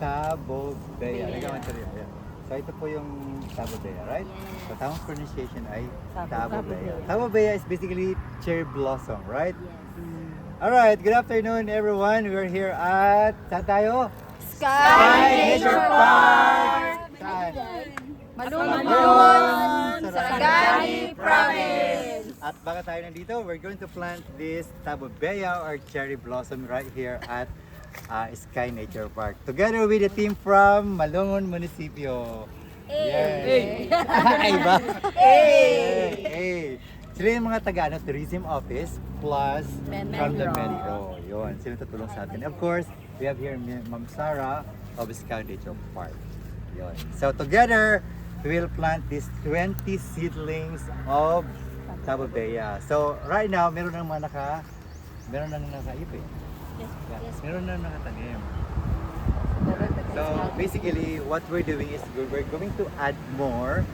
Tabo Bea. So ito po yung Tabo Bea, right? Yes. So tamang pronunciation ay Tabo Tabo Bea. Bea. Tabo Bea is basically cherry blossom, right? Yes. Alright, good afternoon everyone. We're here at, saan tayo? Sky Nature Park! Saan? Malungon, Sarangani Province. At baka tayo nandito, we're going to plant this Tabo Bea or cherry blossom right here at Sky Nature Park. Together with the team from Malungon Municipio. Yay! Ay ba? Hey! Sila yung mga taga tourism office plus from the Metro. Yun, sila tutulong sa atin. Of course, we have here Ma'am Sarah of Sky Nature Park. Yun. So together, we will plant these 20 seedlings of Tabo Bea. So right now, meron nang nakaip eh. Yes. Meron nang nakatanim. So basically, what we're doing is we're going to add more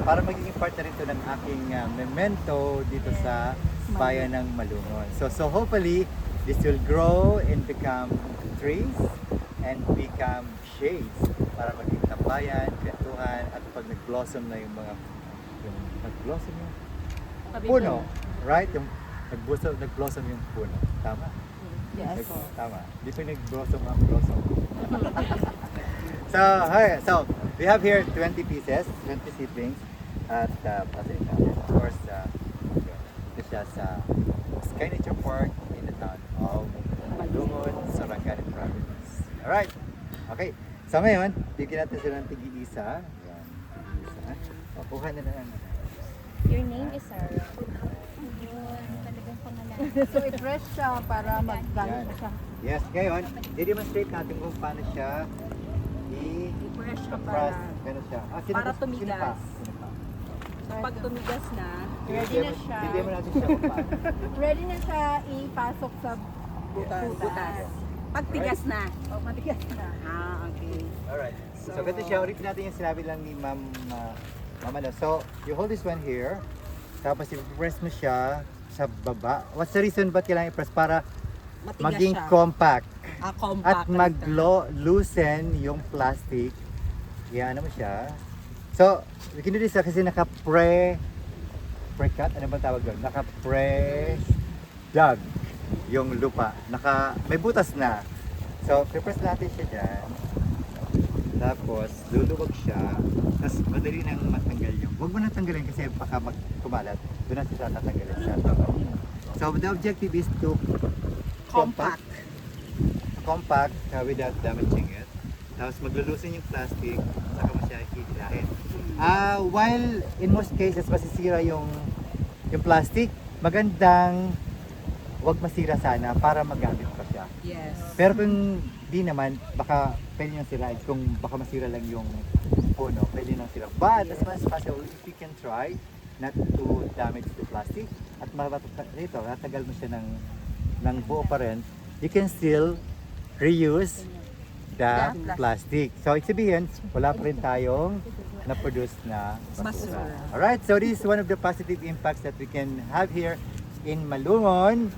para magiging part na rin ito ng aking memento dito sa bayan ng Malungon. So hopefully, this will grow and become trees and become shades para maging tambayan, kwentuhan, at pag nag-blossom na yung nag-blossom yung puno, right? Yung nag-blossom yung puno. Tama? Yes. Tama. Di pa nag-blossom ang blossom. So we have here 20 pieces, 20 seedlings at of course, this is Sky Nature Park in the town of Malungon, Sarangani Province. Alright. Okay. So ngayon, bigyan natin sila ng tig-isa. Yan, tig-isa. Kuha na lang. Your name is Sarah. Talagang pangalan. So i-press siya para mag-gamit Yan. siya. Yes, ngayon, i-demonstrate natin kung paano siya I-press siya i-press. para Ganun siya. Para tumigas. Sinapa. Pag tumigas na, Ready na siya. Hindi mo natin siya kung paano. ready na siya ipasok sa butas. Pag tigas na. O, matigas na. Okay. Alright. So, ganito siya. Ulitin natin yung sinabi lang ni Ma'am ano. So, you hold this one here. Tapos, i-press mo siya sa baba. What's the reason ba't kailangan i-press? Para Matigas maging siya. compact. Compact. At mag-loosen yung plastic. Yan mo siya. So, we can do this kasi pre-cut. Ano ba tawag doon? Naka-pre-dug yung lupa. May butas na. So, pre-press natin siya dyan. Tapos, luluwag siya. Tapos, madali nang matanggal yung. Huwag mo nang tanggalin kasi baka kumalat. Doon na siya tatanggalin siya. So, the objective is to compact without damaging it. Tapos, maglulusin yung plastic. Saka mo siya hihilahin. While in most cases, masisira yung plastic, magandang wag masira sana para magamit pa siya. Yes. Pero kung di naman, baka pwede nang sirain. Kung baka masira lang yung puno, pwede nang sira. But as much as possible, if you can try not to damage the plastic at natagal mo siya ng buo pa rin, you can still reuse the plastic. So, ibig sabihin, wala pa rin tayong na-produce na basura. Alright, so this is one of the positive impacts that we can have here in Malungon,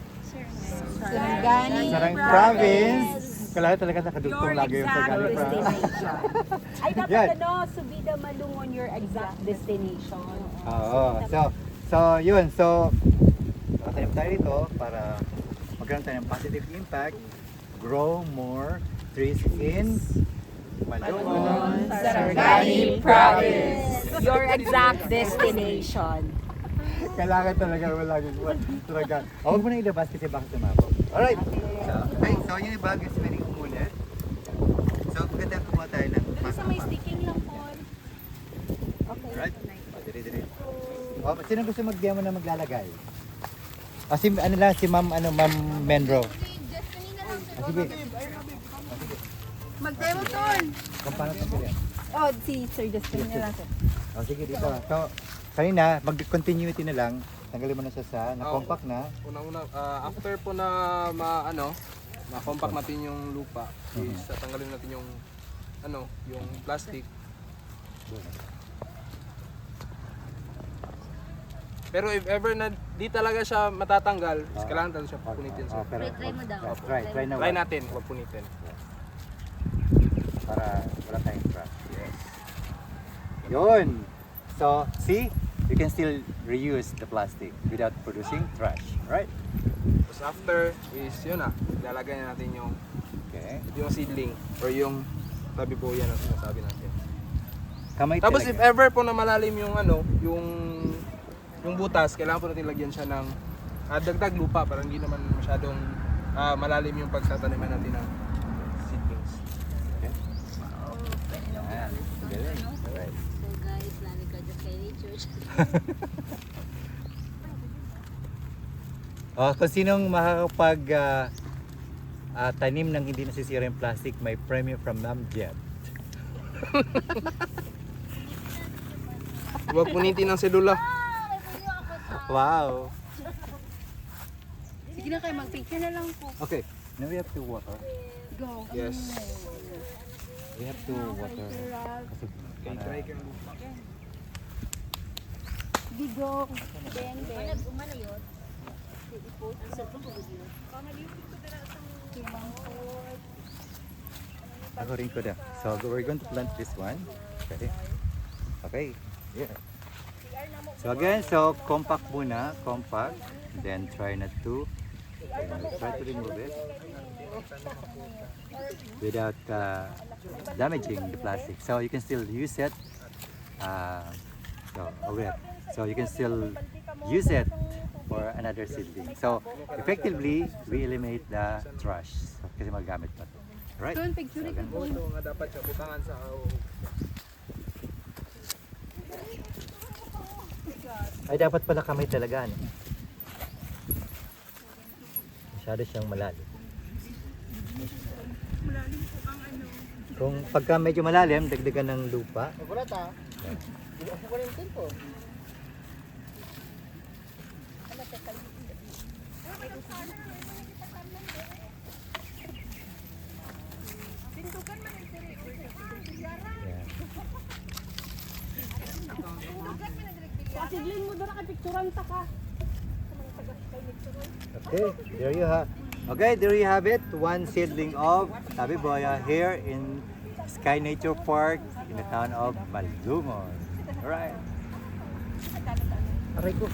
Sarangani Sarang Province. Kailangan talaga nakadugtong lagi yung Sarangani Province. destination. Ay, dapat Yan. Subida Malungon, your exact destination. Oo. So, yun. So, tanim tayo dito para magkaroon tayo ng positive impact, grow more trees in Malungon, Sarangani Province. Your exact destination. Kailangan talaga talaga. Huwag mo na ilabas kasi baka sumabog. Alright. So yun yung bagay sa very umulit. So, maganda kumuha tayo ng Sa may sticking lang po. Alright? Dire. Sino gusto mag-demo na maglalagay? Si Ma'am Menro. Sige. Mag-demo tol! Kung paano tanggalin. Oh, si Sir Justin na lang. Sige, dito. So, kanina, mag-continuity na lang. Tanggalin mo na siya sa na-compact na. Unang-una, after po na ma-compact natin yung lupa, is tanggalin natin yung plastic. Pero if ever na di talaga siya matatanggal, kailangan talaga siya punitin. Pero, Try mo daw. Try na. Try natin, wag punitin. Yun. So, see? You can still reuse the plastic without producing trash, right? Tapos after is yun na, ilalagay na natin Okay. yung seedling or yung tabi po yan ang sinasabi natin. Kamay Tapos if talaga. ever po na malalim yung yung butas, kailangan po natin lagyan siya ng dagdag lupa para hindi naman masyadong malalim yung pagtataniman natin ng seedlings. Yan. Galing. Alright. So guys, lani ka dyan kay Church. Kung sinong makakapag tanim ng hindi nasisira yung plastic, may premium from Ma'am Jet. Huwag punitin ng selula. Wow! Sige na kayo, mag-picture na lang po. Okay, now we have to water. Go. Yes. We have to water. Kasi Okay, try ko yung lupa. Bigo. Beng, beng. Umana yun. ako rin ko na. So we're going to plant this one. Okay. Okay. Yeah. So again, so compact muna, compact. Then try not to. Try to remove it without damaging the plastic. So you can still use it. So you can still use it for another seedling. So effectively, we eliminate the trash. So, kasi magamit pa to. Right? Doon, picture ka po. Ito nga dapat siya butangan sa Ay, dapat pala kamay talaga, ano? Masyado siyang malalim. Kung pagka medyo malalim, dagdagan ng lupa. Yan. Pasigling mo doon nakapicturan ta ka. Okay, there you have. Okay, there you have it. One seedling of Tabi Boya here in Sky Nature Park in the town of Malungon. Alright. Aray ko.